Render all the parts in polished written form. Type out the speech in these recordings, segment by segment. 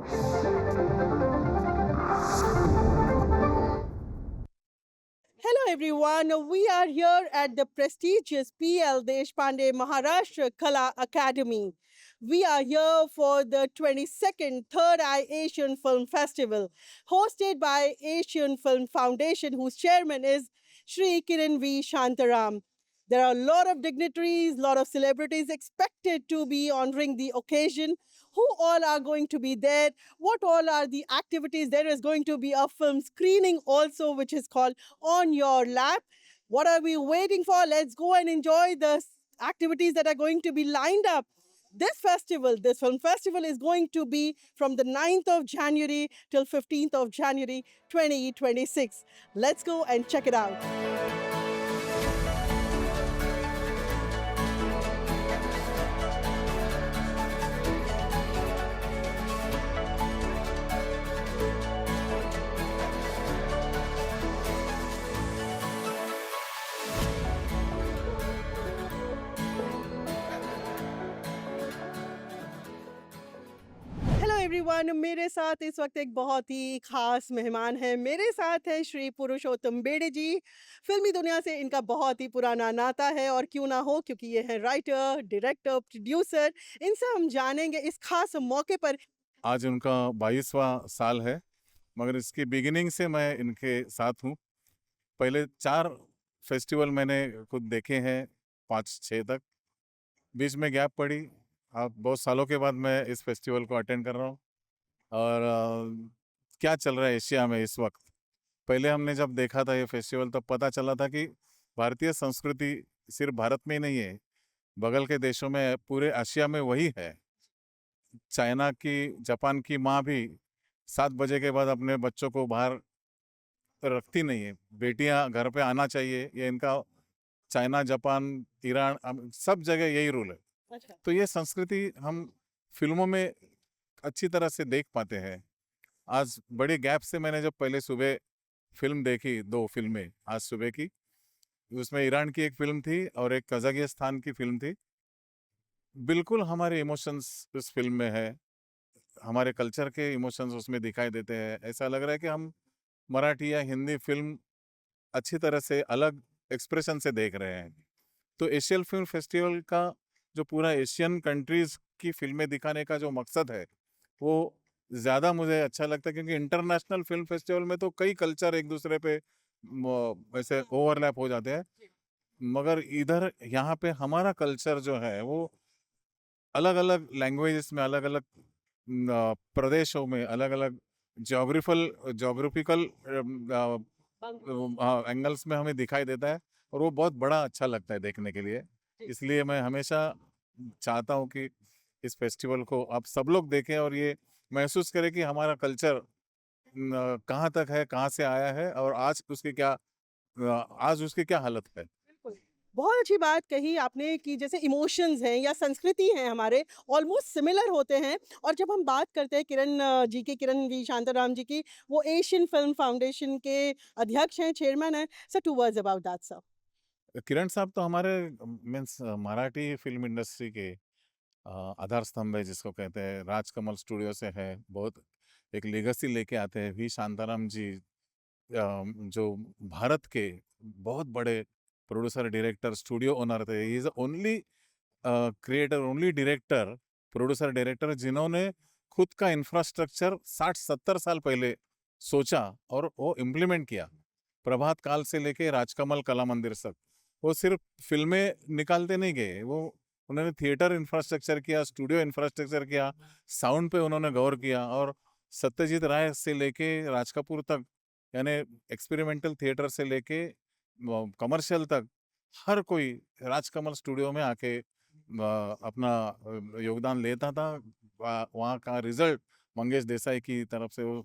Hello everyone, we are here at the prestigious PL Deshpande Maharashtra Kala Academy. We are here for the 22nd Third Eye Asian Film Festival, hosted by Asian Film Foundation, whose chairman is Shri Kiran V. Shantaram. There are a lot of dignitaries, a lot of celebrities expected to be honoring the occasion. Who all are going to be there? What all are the activities? There is going to be a film screening also, which is called On Your Lap. What are we waiting for? Let's go and enjoy the activities that are going to be lined up. This film festival, is going to be from the 9th of January till 15th of January 2026. Let's go and check it out. Hello everyone, मेरे साथ इस वक्त एक बहुत ही खास मेहमान है। मेरे साथ है श्री पुरुषोत्तम बेड़े जी। फिल्मी दुनिया से इनका बहुत ही पुराना नाता है, और क्यों ना हो, क्योंकि ये है राइटर, डायरेक्टर, प्रोड्यूसर। इनसे हम जानेंगे इस खास मौके पर। आज उनका 22वां साल है, मगर इसकी बिगिनिंग से मैं इनके साथ हूँ। पहले 4 फेस्टिवल मैंने खुद देखे हैं, 5-6 तक। बीच में गैप पड़ी। अब बहुत सालों के बाद मैं इस फेस्टिवल को अटेंड कर रहा हूँ। और क्या चल रहा है एशिया में इस वक्त। पहले हमने जब देखा था ये फेस्टिवल, तब पता चला था कि भारतीय संस्कृति सिर्फ भारत में ही नहीं है, बगल के देशों में, पूरे एशिया में वही है। चाइना की, जापान की माँ भी 7 बजे के बाद अपने बच्चों को बाहर रखती नहीं है। बेटियां घर पे आना चाहिए, ये इनका चाइना, जापान, ईरान, सब जगह यही रूल है। अच्छा। तो ये संस्कृति हम फिल्मों में अच्छी तरह से देख पाते हैं। आज बड़े गैप से मैंने जब पहले सुबह फिल्म देखी, 2 फिल्में आज सुबह की, उसमें ईरान की एक फिल्म थी और एक कजाकिस्तान की फिल्म थी। बिल्कुल हमारे इमोशंस उस फिल्म में है, हमारे कल्चर के इमोशंस उसमें दिखाई देते हैं। ऐसा लग रहा है कि हम मराठी या हिंदी फिल्म अच्छी तरह से अलग एक्सप्रेशन से देख रहे हैं। तो एशियन फिल्म फेस्टिवल का जो पूरा एशियन कंट्रीज की फिल्में दिखाने का जो मकसद है, वो ज़्यादा मुझे अच्छा लगता है, क्योंकि इंटरनेशनल फिल्म फेस्टिवल में तो कई कल्चर एक दूसरे पे वैसे ओवरलैप हो जाते हैं, मगर इधर यहाँ पे हमारा कल्चर जो है वो अलग अलग लैंग्वेजेस में, अलग अलग प्रदेशों में, अलग अलग जोग्राफिकल एंगल्स में हमें दिखाई देता है, और वो बहुत बड़ा अच्छा लगता है देखने के लिए। इसलिए मैं हमेशा चाहता हूँ कि इस फेस्टिवल को आप सब लोग देखें और ये महसूस करें कि हमारा कल्चर कहाँ तक है, कहाँ से आया है, और आज उसकी क्या हालत है। बिल्कुल। बहुत अच्छी बात कही आपने कि जैसे इमोशंस हैं या संस्कृति हैं हमारे, ऑलमोस्ट सिमिलर होते हैं। और जब हम बात करते हैं किरण वी शांताराम जी की, वो एशियन फिल्म फाउंडेशन के अध्यक्ष हैं, चेयरमैन हैं। Sir, 2 words about that sir. Kiran साहब तो हमारे मीन्स मराठी फिल्म इंडस्ट्री के आधार स्तंभ है, जिसको कहते हैं। राजकमल स्टूडियो से है, बहुत एक लेगेसी लेके आते हैं। वी शांताराम जी जो भारत के बहुत बड़े प्रोड्यूसर, डायरेक्टर, स्टूडियो ओनर थे। He is only creator, only director, producer, director जिन्होंने खुद का इंफ्रास्ट्रक्चर 60-70 साल पहले सोचा और वो इम्प्लीमेंट किया। प्रभात काल से लेके राजकमल कला मंदिर तक वो सिर्फ फिल्में निकालते नहीं गए, वो उन्होंने थिएटर इंफ्रास्ट्रक्चर किया, स्टूडियो इंफ्रास्ट्रक्चर किया, साउंड पे उन्होंने गौर किया। और सत्यजीत राय से लेके राज कपूर तक, यानी एक्सपेरिमेंटल थिएटर से लेके कमर्शियल तक, हर कोई राजकमल स्टूडियो में आके अपना योगदान लेता था। वहाँ का रिजल्ट मंगेश देसाई की तरफ से वो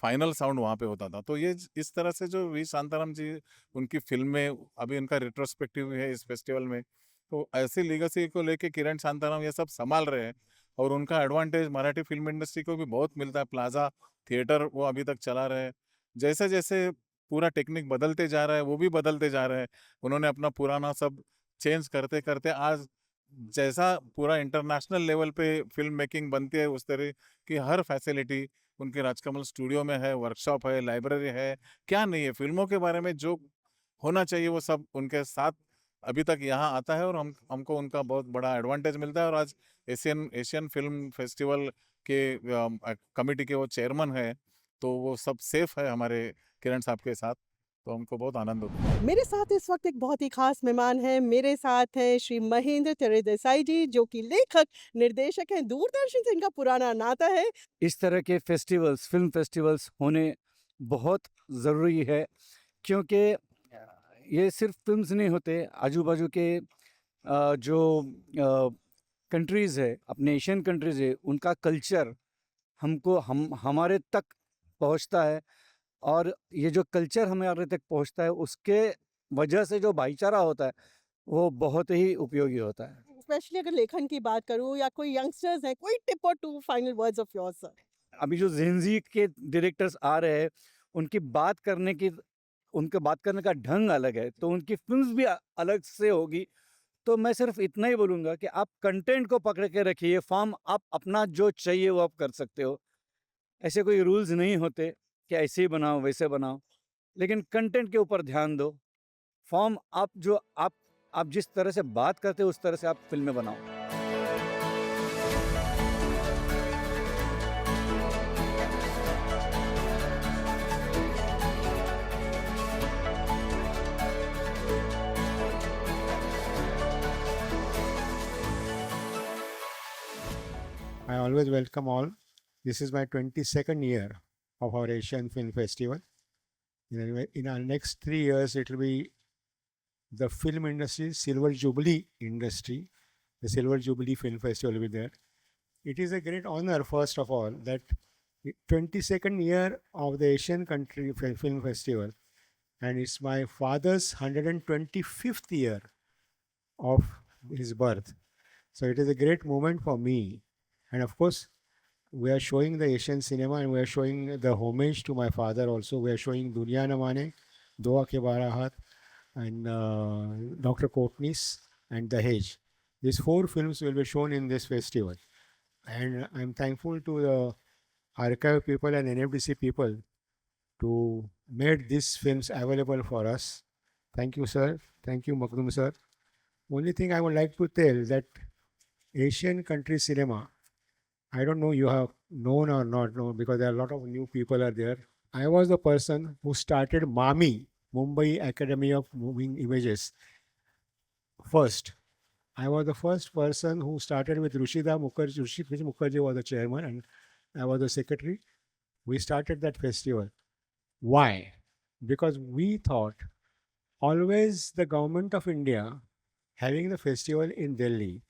फाइनल साउंड वहाँ पे होता था। तो ये इस तरह से जो वी शांताराम जी, उनकी फिल्में, अभी उनका रिट्रोस्पेक्टिव है इस फेस्टिवल में, तो ऐसी लीगेसी को लेके किरण शांताराम ये सब संभाल रहे हैं। और उनका एडवांटेज मराठी फिल्म इंडस्ट्री को भी बहुत मिलता है। प्लाजा थिएटर वो अभी तक चला रहे हैं। जैसे जैसे पूरा टेक्निक बदलते जा रहा है, वो भी बदलते जा रहे हैं। उन्होंने अपना पुराना सब चेंज करते करते आज जैसा पूरा इंटरनेशनल लेवल पे फिल्म मेकिंग बनती है उस तरह की हर फैसिलिटी उनके राजकमल स्टूडियो में है, वर्कशॉप है, लाइब्रेरी है, क्या नहीं है, फिल्मों के बारे में जो होना चाहिए वो सब उनके साथ अभी तक यहाँ आता है और हमको उनका बहुत बड़ा एडवांटेज मिलता है। और आज एशियन एशियन फिल्म फेस्टिवल के कमिटी के वो चेयरमैन है, तो वो सब सेफ है हमारे किरण साहब के साथ, तो हमको बहुत आनंद होता है। मेरे साथ इस वक्त एक बहुत ही खास मेहमान हैं। मेरे साथ हैं श्री महेंद्र त्रिदेसाई जी, जो कि लेखक, निर्देशक हैं। दूरदर्शन से इनका पुराना नाता है। इस तरह के फेस्टिवल्स, फिल्म फेस्टिवल्स होने बहुत ज़रूरी है, क्योंकि ये सिर्फ फिल्म्स नहीं होते, आजू-बाजू के जो कंट्रीज़ है, अपने एशियन कंट्रीज़ है, उनका कल्चर हमारे तक पहुंचता है, और ये जो कल्चर हमारे तक पहुंचता है उसके वजह से जो भाईचारा होता है वो बहुत ही उपयोगी होता है। स्पेशली अगर लेखन की बात करूं या कोई यंगस्टर्स हैं, कोई टिप और two final words of yours sir. अभी जो जेनजी के डायरेक्टर्स आ रहे हैं, उनकी उनके बात करने का ढंग अलग है, तो उनकी फिल्म्स भी अलग से होगी। तो मैं सिर्फ इतना ही बोलूँगा कि आप कंटेंट को पकड़ के रखिए, फॉर्म आप अपना जो चाहिए वो आप कर सकते हो। ऐसे कोई रूल्स नहीं होते कि ऐसे ही बनाओ वैसे बनाओ, लेकिन कंटेंट के ऊपर ध्यान दो। फॉर्म आप जिस तरह से बात करते हो उस तरह से आप फिल्में बनाओ। I always welcome all. This is my 22nd year of our Asian Film Festival. In our next 3 years, it will be the film industry, Silver Jubilee industry. The Silver Jubilee Film Festival will be there. It is a great honor, first of all, that 22nd year of the Asian Country Film Festival, and it's my father's 125th year of his birth. So it is a great moment for me. And of course, we are showing the Asian cinema, and we are showing the homage to my father also. We are showing Duniya Na Mane, Doa Ke Barahat, and Dr. Kotnis, and Dahej. These 4 films will be shown in this festival. And I'm thankful to the archive people and NFDC people to make these films available for us. Thank you, sir. Thank you, Makdum sir. Only thing I would like to tell that Asian country cinema, I don't know you have known or not known, because there are a lot of new people are there. I was the person who started MAMI, Mumbai Academy of Moving Images, first. I was the first person who started with Rushida Mukherjee. Rushi Mukherjee was the chairman and I was the secretary. We started that festival. Why? Because we thought always the government of India having the festival in Delhi,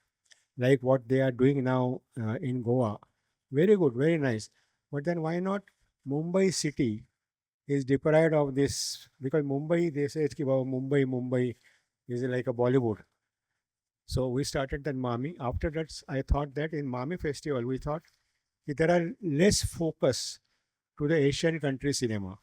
like what they are doing now in Goa, very good, very nice. But then why not Mumbai city is deprived of this? Because Mumbai, they say, Mumbai is like a Bollywood. So we started that MAMI. After that, I thought that in MAMI festival, we thought that there are less focus to the Asian country cinema,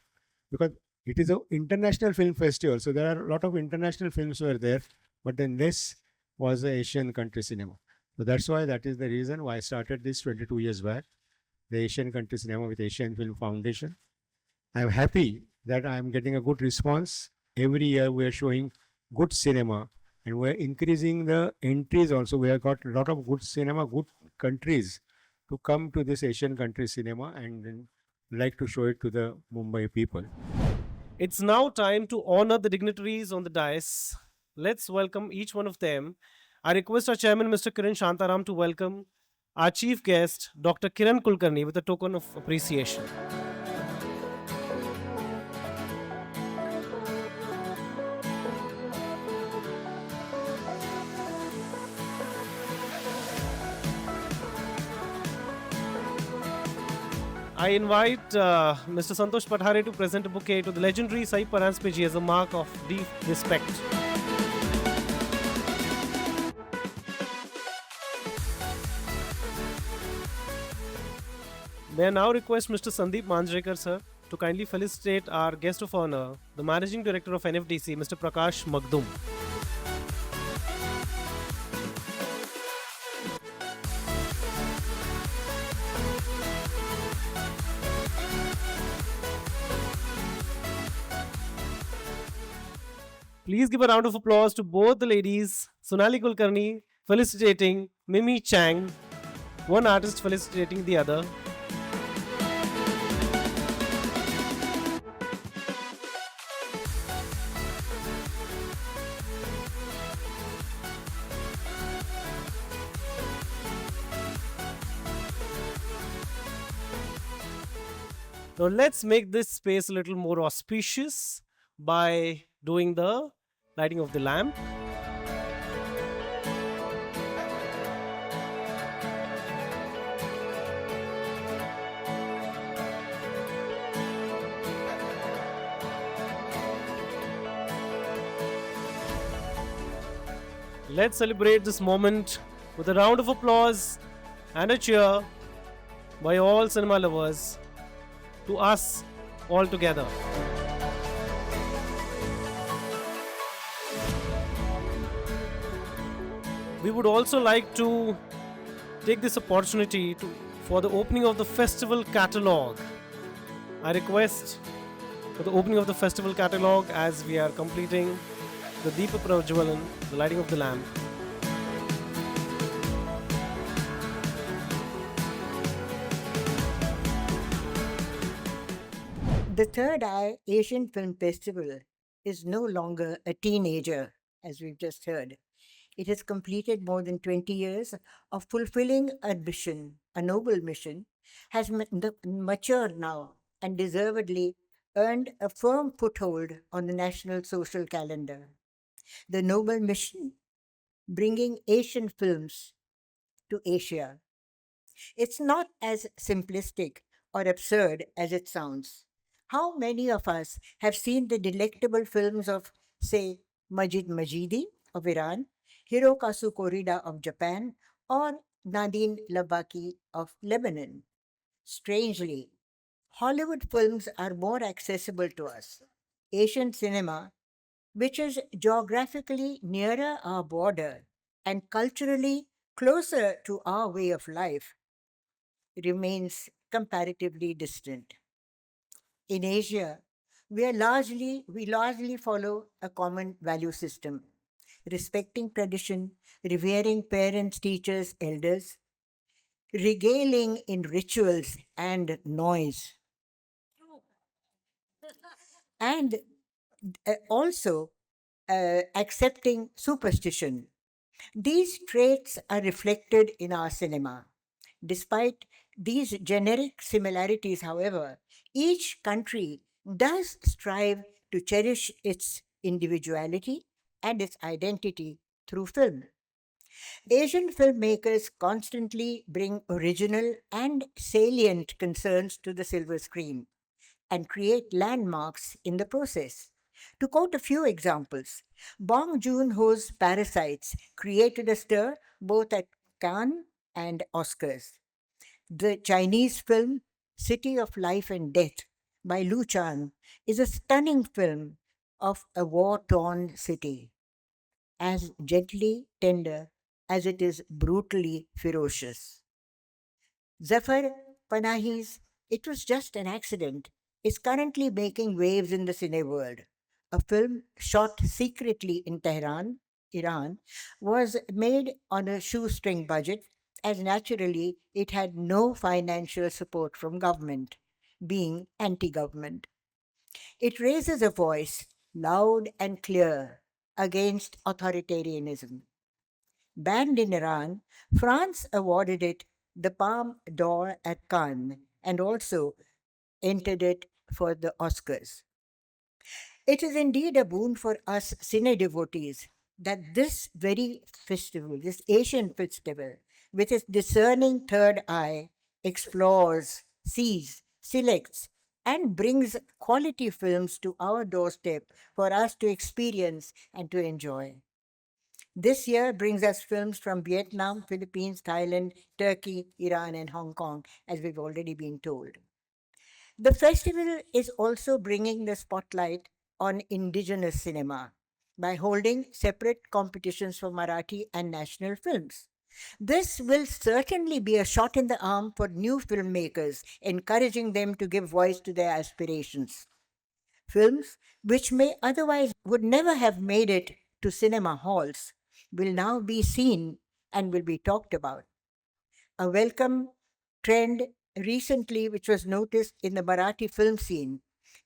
because it is an international film festival. So there are a lot of international films were there, but then less was the Asian country cinema. So that's why, that is the reason why I started this 22 years back, the Asian country cinema with Asian Film Foundation. I'm happy that I'm getting a good response. Every year we are showing good cinema, and we're increasing the entries also. We have got a lot of good cinema, good countries to come to this Asian country cinema and then like to show it to the Mumbai people. It's now time to honor the dignitaries on the dais. Let's welcome each one of them. I request our chairman, Mr. Kiran Shantaram, to welcome our chief guest, Dr. Kiran Kulkarni, with a token of appreciation. I invite Mr. Santosh Pathare to present a bouquet to the legendary Sai Paranspeji as a mark of deep respect. May I now request Mr. Sandeep Manjrekar, sir, to kindly felicitate our guest of honor, the Managing Director of NFDC, Mr. Prakash Magdum. Please give a round of applause to both the ladies. Sonali Kulkarni felicitating Mimi Chang, one artist felicitating the other. Now let's make this space a little more auspicious by doing the lighting of the lamp. Let's celebrate this moment with a round of applause and a cheer by all cinema lovers to us all together. We would also like to take this opportunity for the opening of the festival catalog. I request for the opening of the festival catalog as we are completing the Deepa Prajwalan, the lighting of the lamp. The Third Eye Asian Film Festival is no longer a teenager, as we've just heard. It has completed more than 20 years of fulfilling a mission, a noble mission, has matured now and deservedly earned a firm foothold on the national social calendar. The noble mission, bringing Asian films to Asia. It's not as simplistic or absurd as it sounds. How many of us have seen the delectable films of, say, Majid Majidi of Iran, Hirokazu Korida of Japan, or Nadine Labaki of Lebanon? Strangely, Hollywood films are more accessible to us. Asian cinema, which is geographically nearer our border and culturally closer to our way of life, remains comparatively distant. In Asia, we largely follow a common value system, respecting tradition, revering parents, teachers, elders, regaling in rituals and noise, and also accepting superstition. These traits are reflected in our cinema. Despite these generic similarities, however, each country does strive to cherish its individuality and its identity through film. Asian filmmakers constantly bring original and salient concerns to the silver screen and create landmarks in the process. To quote a few examples, Bong Joon Ho's Parasites created a stir both at Cannes and Oscars. The Chinese film City of Life and Death by Lu Chan is a stunning film of a war torn city, as gently tender as it is brutally ferocious. Zafar Panahi's It Was Just an Accident is currently making waves in the cine world. A film shot secretly in Tehran, Iran, was made on a shoestring budget, as naturally it had no financial support from government, being anti-government. It raises a voice, loud and clear, against authoritarianism. Banned in Iran, France awarded it the Palme d'Or at Cannes and also entered it for the Oscars. It is indeed a boon for us cine devotees that this very festival, this Asian festival, with its discerning third eye, explores, sees, selects, and brings quality films to our doorstep for us to experience and to enjoy. This year brings us films from Vietnam, Philippines, Thailand, Turkey, Iran, and Hong Kong, as we've already been told. The festival is also bringing the spotlight on indigenous cinema by holding separate competitions for Marathi and national films. This will certainly be a shot in the arm for new filmmakers, encouraging them to give voice to their aspirations. Films which may otherwise would never have made it to cinema halls will now be seen and will be talked about. A welcome trend recently, which was noticed in the Marathi film scene,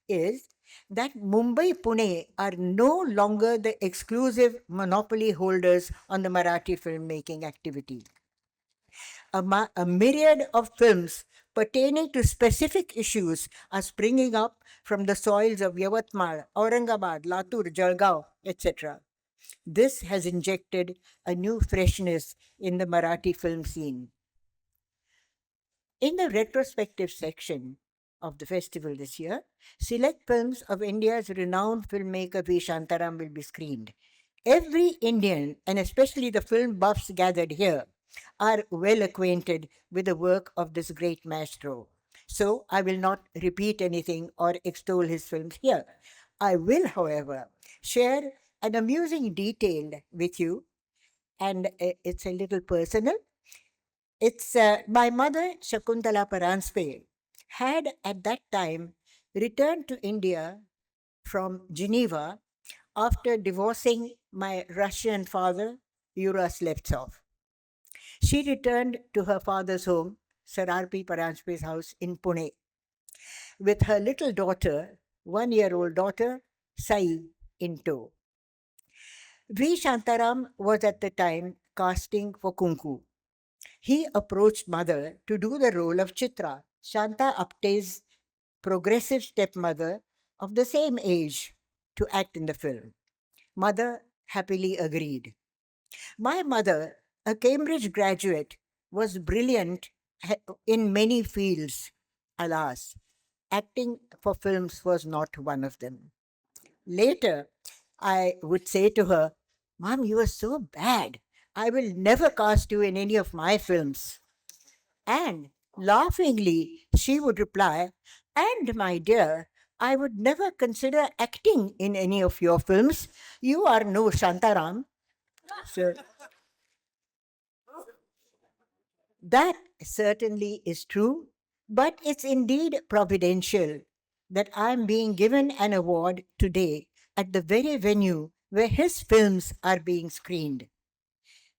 is that Mumbai Pune are no longer the exclusive monopoly holders on the Marathi filmmaking activity. A myriad of films pertaining to specific issues are springing up from the soils of Yavatmal, Aurangabad, Latur, Jalgaon, etc. This has injected a new freshness in the Marathi film scene. In the retrospective section of the festival this year, select films of India's renowned filmmaker V. Shantaram will be screened. Every Indian, and especially the film buffs gathered here, are well acquainted with the work of this great maestro. So I will not repeat anything or extol his films here. I will, however, share an amusing detail with you, and it's a little personal. It's my mother, Shakuntala Paranspe, had at that time returned to India from Geneva after divorcing my Russian father, Yura Slevtsov. She returned to her father's home, Sir R.P. Paranspe's house in Pune, with her little daughter, 1-year-old daughter, Sai, in tow. V. Shantaram was at the time casting for Kunku. He approached mother to do the role of Chitra, Shanta Apte's progressive stepmother of the same age, to act in the film. Mother happily agreed. My mother, a Cambridge graduate, was brilliant in many fields. Alas, acting for films was not one of them. Later, I would say to her, Mom, you are so bad. I will never cast you in any of my films. And laughingly, she would reply, And my dear, I would never consider acting in any of your films. You are no Shantaram. So, that certainly is true, but it's indeed providential that I'm being given an award today at the very venue where his films are being screened.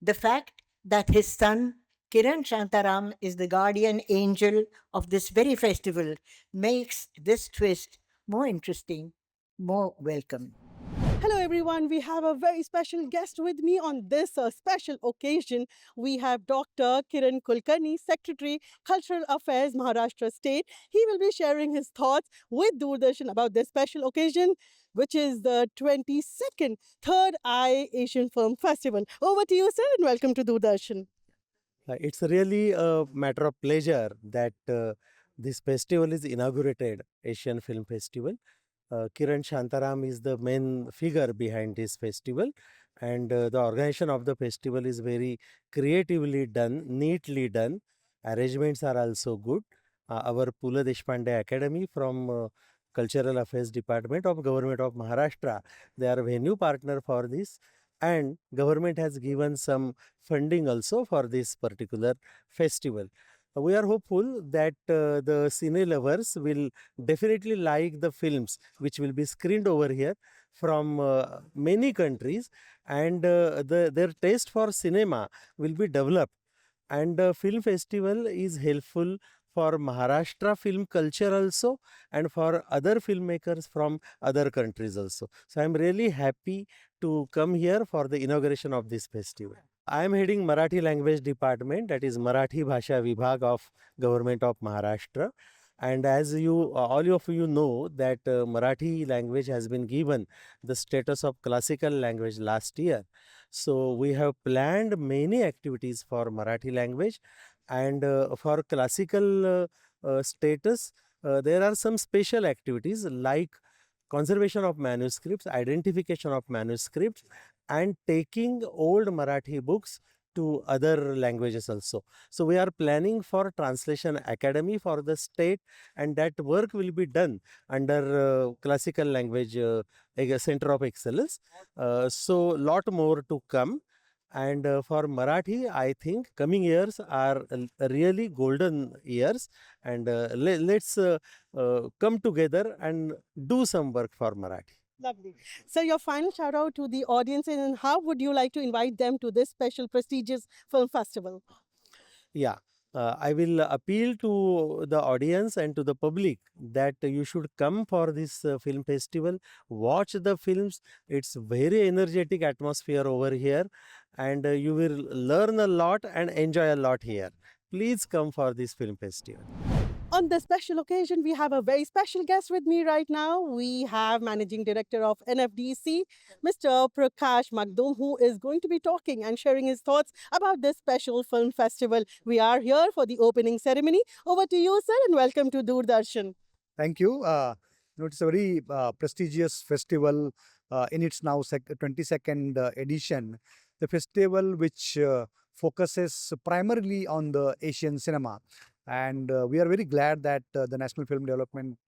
The fact that his son, Kiran Shantaram, is the guardian angel of this very festival makes this twist more interesting, more welcome. Hello, everyone. We have a very special guest with me on this special occasion. We have Dr. Kiran Kulkarni, Secretary, Cultural Affairs, Maharashtra State. He will be sharing his thoughts with Doordarshan about this special occasion, which is the 22nd Third Eye Asian Film Festival. Over to you, sir, and welcome to Doordarshan. It's really a matter of pleasure that this festival is inaugurated, Asian Film Festival. Kiran Shantaram is the main figure behind this festival, and the organization of the festival is very creatively done, neatly done. Arrangements are also good. Our Pula Deshpande Academy from Cultural Affairs Department of Government of Maharashtra, they are venue partner for this, and government has given some funding also for this particular festival. We are hopeful that the cine lovers will definitely like the films which will be screened over here from many countries, and their taste for cinema will be developed. And film festival is helpful for Maharashtra film culture also, and for other filmmakers from other countries also. So I am really happy to come here for the inauguration of this festival. I am heading Marathi language department, that is Marathi Bhasha Vibhag of Government of Maharashtra. And as you all of you know that Marathi language has been given the status of classical language last year. So we have planned many activities for Marathi language, and for classical status there are some special activities like conservation of manuscripts, identification of manuscripts, and taking old Marathi books to other languages also. So we are planning for Translation Academy for the state, and that work will be done under Classical Language Center of Excellence. So lot more to come. And for Marathi, I think coming years are really golden years, and let's come together and do some work for Marathi. Lovely. So, your final shout out to the audience, and how would you like to invite them to this special, prestigious film festival? Yeah, I will appeal to the audience and to the public that you should come for this film festival, watch the films. It's very energetic atmosphere over here, and you will learn a lot and enjoy a lot here. Please come for this film festival. On this special occasion, we have a very special guest with me right now. We have Managing Director of NFDC, Mr. Prakash Magdum, who is going to be talking and sharing his thoughts about this special film festival. We are here for the opening ceremony. Over to you, sir, and welcome to Doordarshan. Thank you. It's a very prestigious festival in its now 22nd edition. The festival which focuses primarily on the Asian cinema. And we are very glad that the National Film Development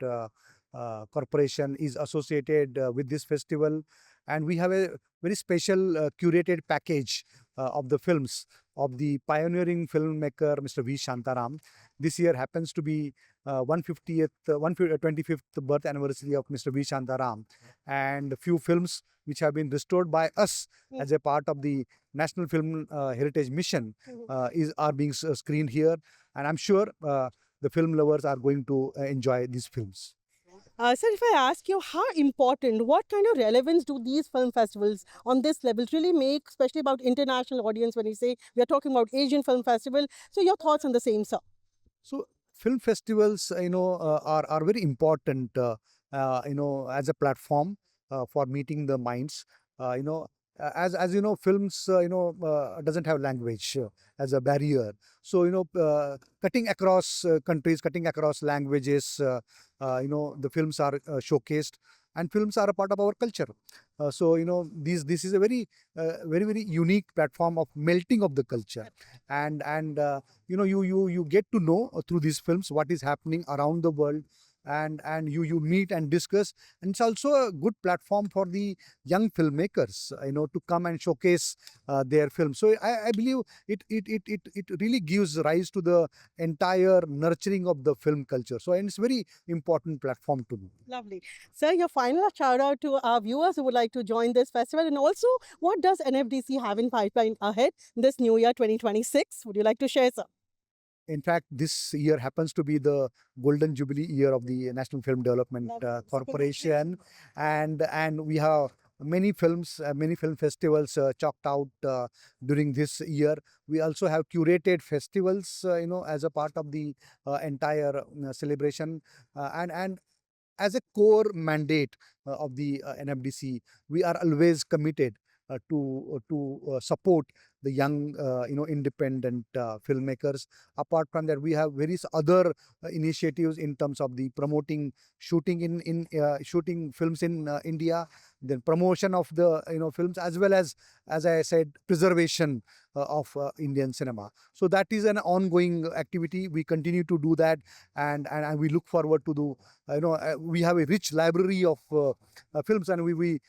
Corporation is associated with this festival. And we have a very special curated package of the films of the pioneering filmmaker Mr. V. Shantaram. This year happens to be 25th birth anniversary of Mr. V. Shantaram, and a few films which have been restored by us as a part of the National Film Heritage Mission are being screened here, and I'm sure the film lovers are going to enjoy these films. Sir, if I ask you how important, what kind of relevance do these film festivals on this level really make, especially about international audience when you say we are talking about Asian Film Festival? So your thoughts on the same, sir? So film festivals, are very important, as a platform for meeting the minds. As you know, films, doesn't have language as a barrier. So, cutting across countries, cutting across languages, the films are showcased, and films are a part of our culture. This is a very, very unique platform of melting of the culture, and you get to know through these films what is happening around the world, and you meet and discuss, and it's also a good platform for the young filmmakers, to come and showcase their films. So I believe it really gives rise to the entire nurturing of the film culture. So, and it's a very important platform to me. Lovely. Sir, your final shout out to our viewers who would like to join this festival, and also what does NFDC have in pipeline ahead this new year 2026? Would you like to share, sir? In fact, this year happens to be the golden jubilee year of the National Film Development Lovely. Corporation, and we have many films, many film festivals chalked out during this year. We also have curated festivals, as a part of the entire celebration, and as a core mandate of the NFDC, we are always committed to support the young, independent filmmakers. Apart from that, we have various other initiatives in terms of the promoting shooting in shooting films in India, then promotion of the films, as well as I said, preservation of Indian cinema. So that is an ongoing activity. We continue to do that, and we look forward to do. We have a rich library of films, and we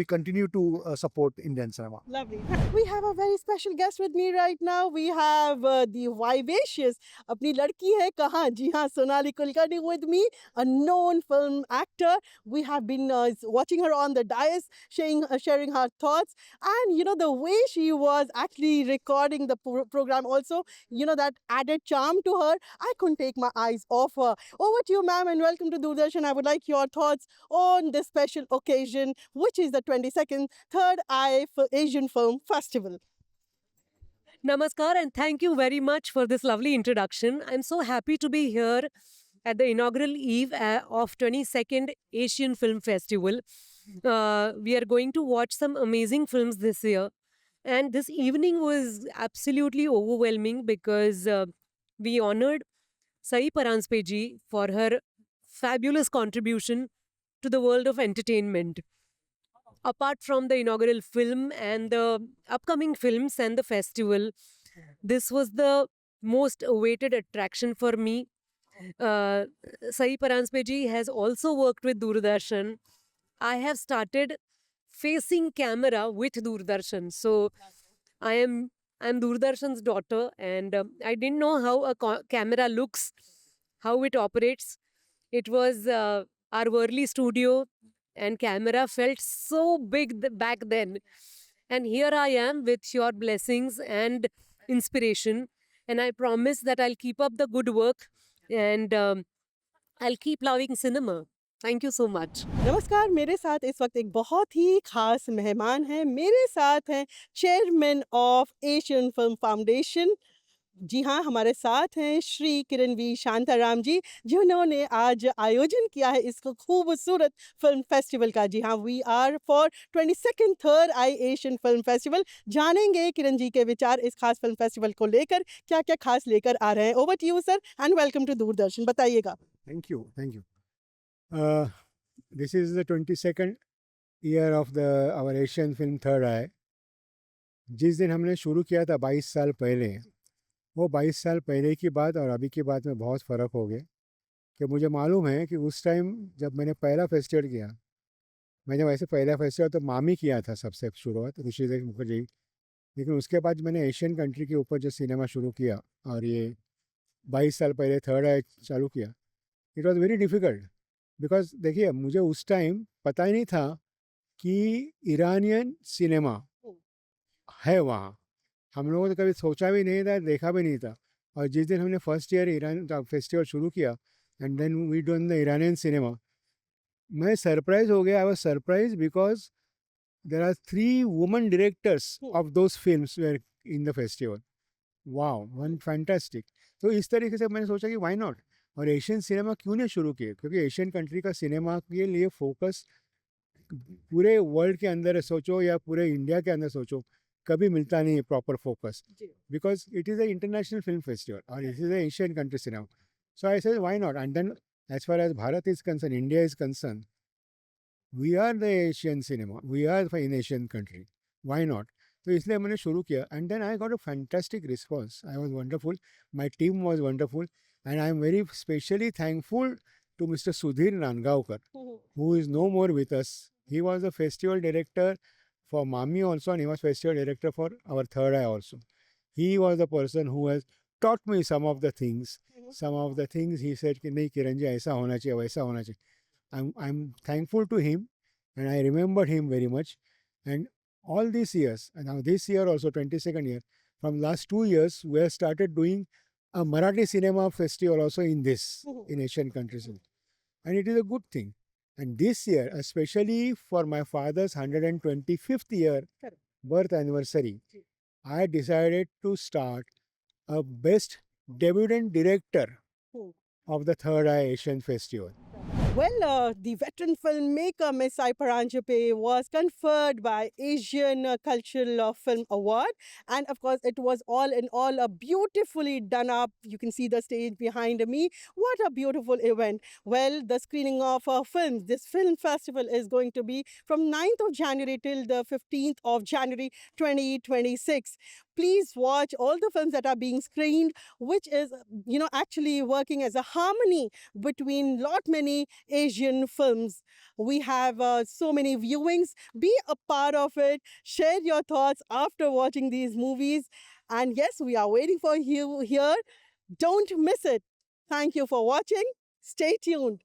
continue to support Indian cinema. Lovely. We have a very special guest with me right now. We have the vivacious अपनी लड़की है कहाँ जी हाँ Sonali Kulkarni with me, a known film actor. We have been watching her on the dais, sharing her thoughts, and the way she was actually recording the program also, that added charm to her. I couldn't take my eyes off her. Over to you, ma'am, and welcome to Doordarshan. I would like your thoughts on this special occasion, which is the 22nd Third Eye Asian Film Festival. Namaskar, and thank you very much for this lovely introduction. I'm so happy to be here at the inaugural eve of 22nd Asian Film Festival. We are going to watch some amazing films this year. And this evening was absolutely overwhelming because we honored Sai Paranspe ji for her fabulous contribution to the world of entertainment. Apart from the inaugural film and the upcoming films and the festival, this was the most awaited attraction for me. Sai Paranspe ji has also worked with Doordarshan. I have started facing camera with Doordarshan. So I'm Doordarshan's daughter, and I didn't know how a camera looks, how it operates. It was our Worli studio, and camera felt so big back then. And here I am with your blessings and inspiration. And I promise that I'll keep up the good work, and I'll keep loving cinema. Thank you so much. नमस्कार, मेरे साथ इस वक्त एक बहुत ही खास मेहमान हैं। मेरे साथ हैं chairman of Asian film foundation. जी हाँ, हमारे साथ हैं श्री किरण वी शांताराम जी, जिन्होंने आज आयोजन किया है इस खूबसूरत फिल्म फेस्टिवल का। जी हाँ, we are for 22nd third eye Asian film festival. जानेंगे किरण जी के विचार इस खास फिल्म फेस्टिवल को लेकर, क्या-क्या खास लेकर आ रहे हैं। Over to you sir and welcome to Doordarshan. बताइएगा। Thank you. Thank you. This is the 22nd year of our Asian film Third Eye. जिस दिन हमने शुरू किया था 22 साल पहले, वो 22 साल पहले की बात और अभी की बात में बहुत फ़र्क हो गया। कि मुझे मालूम है कि उस टाइम जब मैंने पहला फेस्टिवल किया, मैंने वैसे पहला फेस्टिवल तो मामी किया था सबसे शुरुआत, ऋषिदेव मुखर्जी। लेकिन उसके बाद मैंने एशियन कंट्री के ऊपर जो सिनेमा शुरू किया और ये 22 साल पहले थर्ड आई चालू किया, it was very difficult. Because देखिए, मुझे उस टाइम पता ही नहीं था कि ईरानियन सिनेमा है वहाँ। हम लोगों ने कभी सोचा भी नहीं था, देखा भी नहीं था। और जिस दिन हमने फर्स्ट ईयर ईरान का फेस्टिवल शुरू किया and then we done the Iranian cinema, मैं सरप्राइज हो गया। I was surprise because there are 3 woman directors of those films were in the festival. Wow, one fantastic. तो इस तरीके से मैंने सोचा कि व्हाई नॉट, और एशियन सिनेमा क्यों नहीं शुरू किए, क्योंकि एशियन कंट्री का सिनेमा के लिए फोकस पूरे वर्ल्ड के अंदर सोचो या पूरे इंडिया के अंदर सोचो, कभी मिलता नहीं है proper focus, because it is a international film festival और it is a Asian country cinema. So I said why not, and then as far as Bharat is concern, India is concern, we are the Asian cinema, we are in Asian country, why not. तो इसलिए मैंने शुरू किया and then I got a fantastic response. I was wonderful, my team was wonderful, and I am very specially thankful to Mr. Sudhir Nandgaonkar, who is no more with us. He was the festival director for Mami also, and he was festival director for our Third Eye also. He was the person who has taught me some of the things. Some of the things he said कि नहीं किरण जी ऐसा होना चाहिए, वैसा होना चाहिए। I'm thankful to him, and I remembered him very much. And all these years, and now this year also 22nd year, from last 2 years we have started doing a Marathi cinema festival also in this, in Asian countries, and it is a good thing. And this year, especially for my father's 125th year birth anniversary, I decided to start a best debutant director of the Third Eye Asian Festival. Well, the veteran filmmaker Ms. Sai Paranjape was conferred by Asian Cultural Film Award, and of course it was all in all a beautifully done up. You can see the stage behind me. What a beautiful event. Well, the screening of films, this film festival is going to be from 9th of January till the 15th of January 2026. Please watch all the films that are being screened, which is, actually working as a harmony between lot many Asian films. We have so many viewings. Be a part of it. Share your thoughts after watching these movies. And yes, we are waiting for you here. Don't miss it. Thank you for watching. Stay tuned.